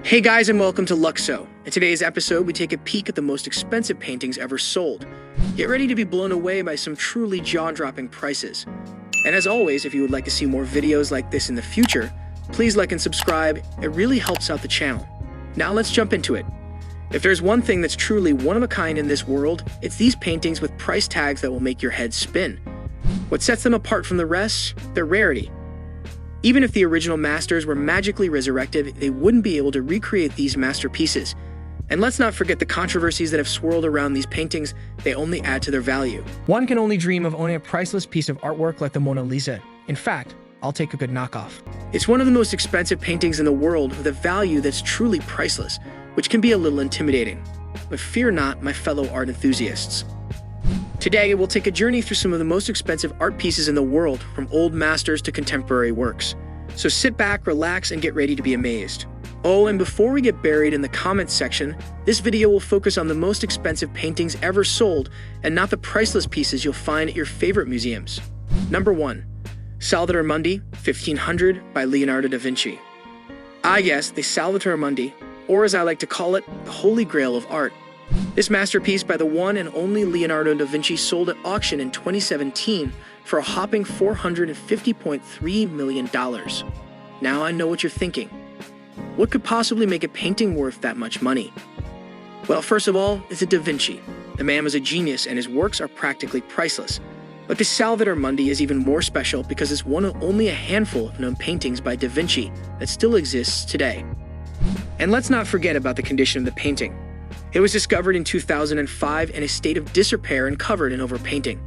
Hey guys, and welcome to Luxxo. In today's episode, we take a peek at the most expensive paintings ever sold. Get ready to be blown away by some truly jaw-dropping prices. And as always, if you would like to see more videos like this in the future, please like and subscribe. It really helps out the channel. Now let's jump into it. If there's one thing that's truly one of a kind in this world, it's these paintings with price tags that will make your head spin. What sets them apart from the rest? Their rarity. Even if the original masters were magically resurrected, they wouldn't be able to recreate these masterpieces. And let's not forget the controversies that have swirled around these paintings. They only add to their value. One can only dream of owning a priceless piece of artwork like the Mona Lisa. In fact, I'll take a good knockoff. It's one of the most expensive paintings in the world with a value that's truly priceless, which can be a little intimidating. But fear not, my fellow art enthusiasts. Today, we'll take a journey through some of the most expensive art pieces in the world, from old masters to contemporary works. So sit back, relax, and get ready to be amazed. Oh, and before we get buried in the comments section, this video will focus on the most expensive paintings ever sold and not the priceless pieces you'll find at your favorite museums. Number 1. Salvator Mundi, 1500 by Leonardo da Vinci. Ah yes, the Salvator Mundi, or as I like to call it, the Holy Grail of art. This masterpiece by the one and only Leonardo da Vinci sold at auction in 2017 for a hopping $450.3 million. Now I know what you're thinking. What could possibly make a painting worth that much money? Well, first of all, it's a Da Vinci. The man was a genius and his works are practically priceless. But the Salvator Mundi is even more special because it's one of only a handful of known paintings by Da Vinci that still exists today. And let's not forget about the condition of the painting. It was discovered in 2005 in a state of disrepair and covered in overpainting.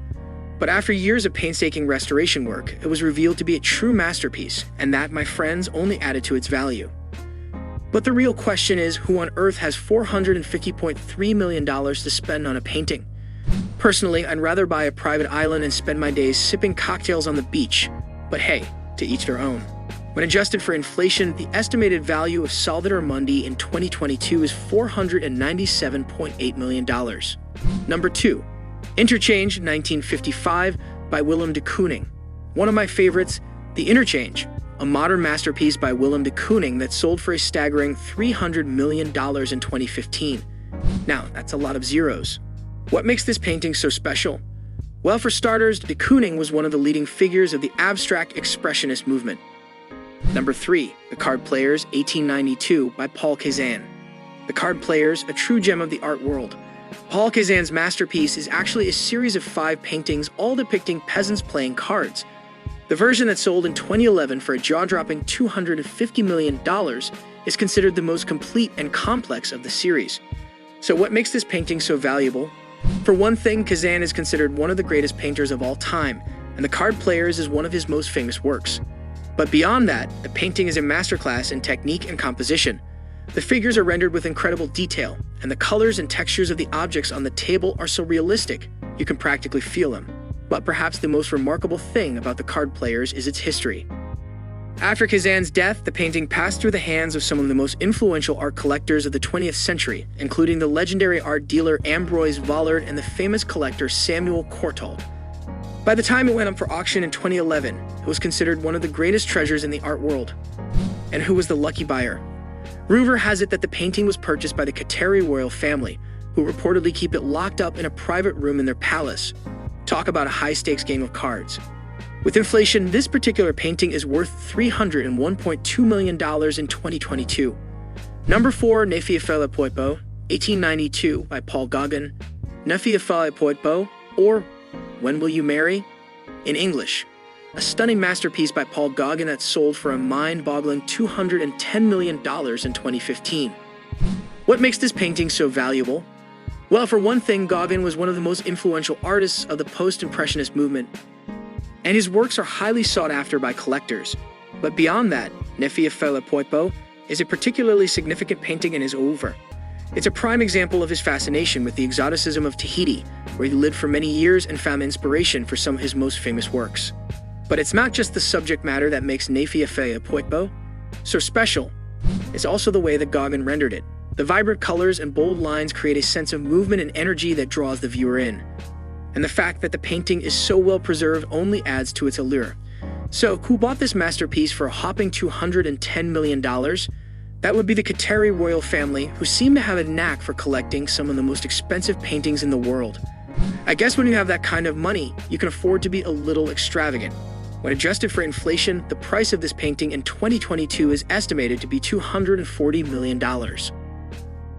But after years of painstaking restoration work, it was revealed to be a true masterpiece, and that, my friends, only added to its value. But the real question is, who on earth has $450.3 million to spend on a painting? Personally, I'd rather buy a private island and spend my days sipping cocktails on the beach. But hey, to each their own. When adjusted for inflation, the estimated value of Salvator Mundi in 2022 is $497.8 million. Number 2. Interchange, 1955 by Willem de Kooning. One of my favorites, The Interchange, a modern masterpiece by Willem de Kooning that sold for a staggering $300 million in 2015. Now, that's a lot of zeros. What makes this painting so special? Well, for starters, de Kooning was one of the leading figures of the abstract expressionist movement. Number 3. The Card Players, 1892 by Paul Cézanne. The Card Players, a true gem of the art world. Paul Cézanne's masterpiece is actually a series of 5 paintings all depicting peasants playing cards. The version that sold in 2011 for a jaw-dropping $250 million is considered the most complete and complex of the series. So what makes this painting so valuable? For one thing, Cézanne is considered one of the greatest painters of all time, and The Card Players is one of his most famous works. But beyond that, the painting is a masterclass in technique and composition. The figures are rendered with incredible detail, and the colors and textures of the objects on the table are so realistic, you can practically feel them. But perhaps the most remarkable thing about The Card Players is its history. After Cézanne's death, the painting passed through the hands of some of the most influential art collectors of the 20th century, including the legendary art dealer Ambroise Vollard and the famous collector Samuel Courtauld. By the time it went up for auction in 2011, it was considered one of the greatest treasures in the art world. And who was the lucky buyer? Rumor has it that the painting was purchased by the Qatari royal family, who reportedly keep it locked up in a private room in their palace. Talk about a high-stakes game of cards. With inflation, this particular painting is worth $301.2 million in 2022. Number 4, Ne fais pas le poipo, 1892 by Paul Gauguin. Ne fais pas le poipo, or When Will You Marry? In English, a stunning masterpiece by Paul Gauguin that sold for a mind-boggling $210 million in 2015. What makes this painting so valuable? Well, for one thing, Gauguin was one of the most influential artists of the post-impressionist movement, and his works are highly sought after by collectors. But beyond that, Ne fais pas le poipo is a particularly significant painting in his oeuvre. It's a prime example of his fascination with the exoticism of Tahiti, where he lived for many years and found inspiration for some of his most famous works. But it's not just the subject matter that makes Ne fais pas le poipo so special, it's also the way that Gauguin rendered it. The vibrant colors and bold lines create a sense of movement and energy that draws the viewer in. And the fact that the painting is so well preserved only adds to its allure. So, who bought this masterpiece for a hopping $210 million? That would be the Kateri royal family, who seem to have a knack for collecting some of the most expensive paintings in the world. I guess when you have that kind of money, you can afford to be a little extravagant. When adjusted for inflation, the price of this painting in 2022 is estimated to be $240 million.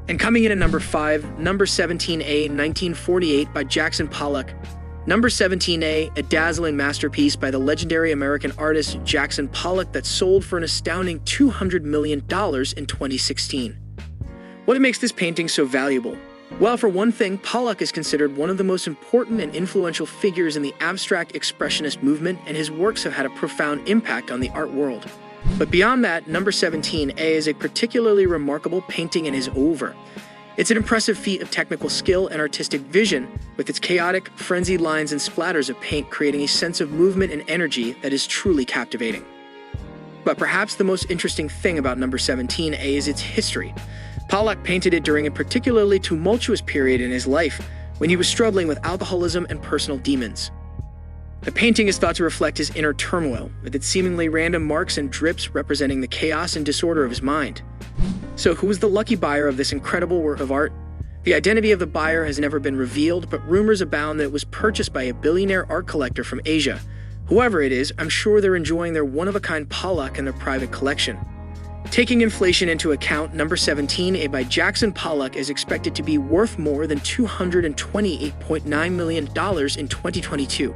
And coming in at number 5, number 17A, 1948 by Jackson Pollock. Number 17A, a dazzling masterpiece by the legendary American artist Jackson Pollock that sold for an astounding $200 million in 2016. What makes this painting so valuable? Well, for one thing, Pollock is considered one of the most important and influential figures in the abstract expressionist movement, and his works have had a profound impact on the art world. But beyond that, number 17A is a particularly remarkable painting in his oeuvre. It's an impressive feat of technical skill and artistic vision, with its chaotic, frenzied lines and splatters of paint creating a sense of movement and energy that is truly captivating. But perhaps the most interesting thing about number 17A is its history. Pollock painted it during a particularly tumultuous period in his life, when he was struggling with alcoholism and personal demons. The painting is thought to reflect his inner turmoil, with its seemingly random marks and drips representing the chaos and disorder of his mind. So who was the lucky buyer of this incredible work of art? The identity of the buyer has never been revealed, but rumors abound that it was purchased by a billionaire art collector from Asia. Whoever it is, I'm sure they're enjoying their one-of-a-kind Pollock in their private collection. Taking inflation into account, number 17A by Jackson Pollock is expected to be worth more than $228.9 million in 2022.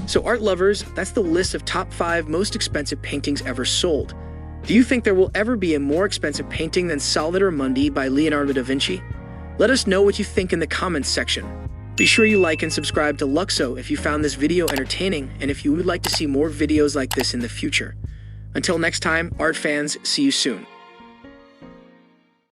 So art lovers, that's the list of top 5 most expensive paintings ever sold. Do you think there will ever be a more expensive painting than Salvator Mundi by Leonardo da Vinci? Let us know what you think in the comments section. Be sure you like and subscribe to Luxxo if you found this video entertaining, and if you would like to see more videos like this in the future. Until next time, art fans, see you soon.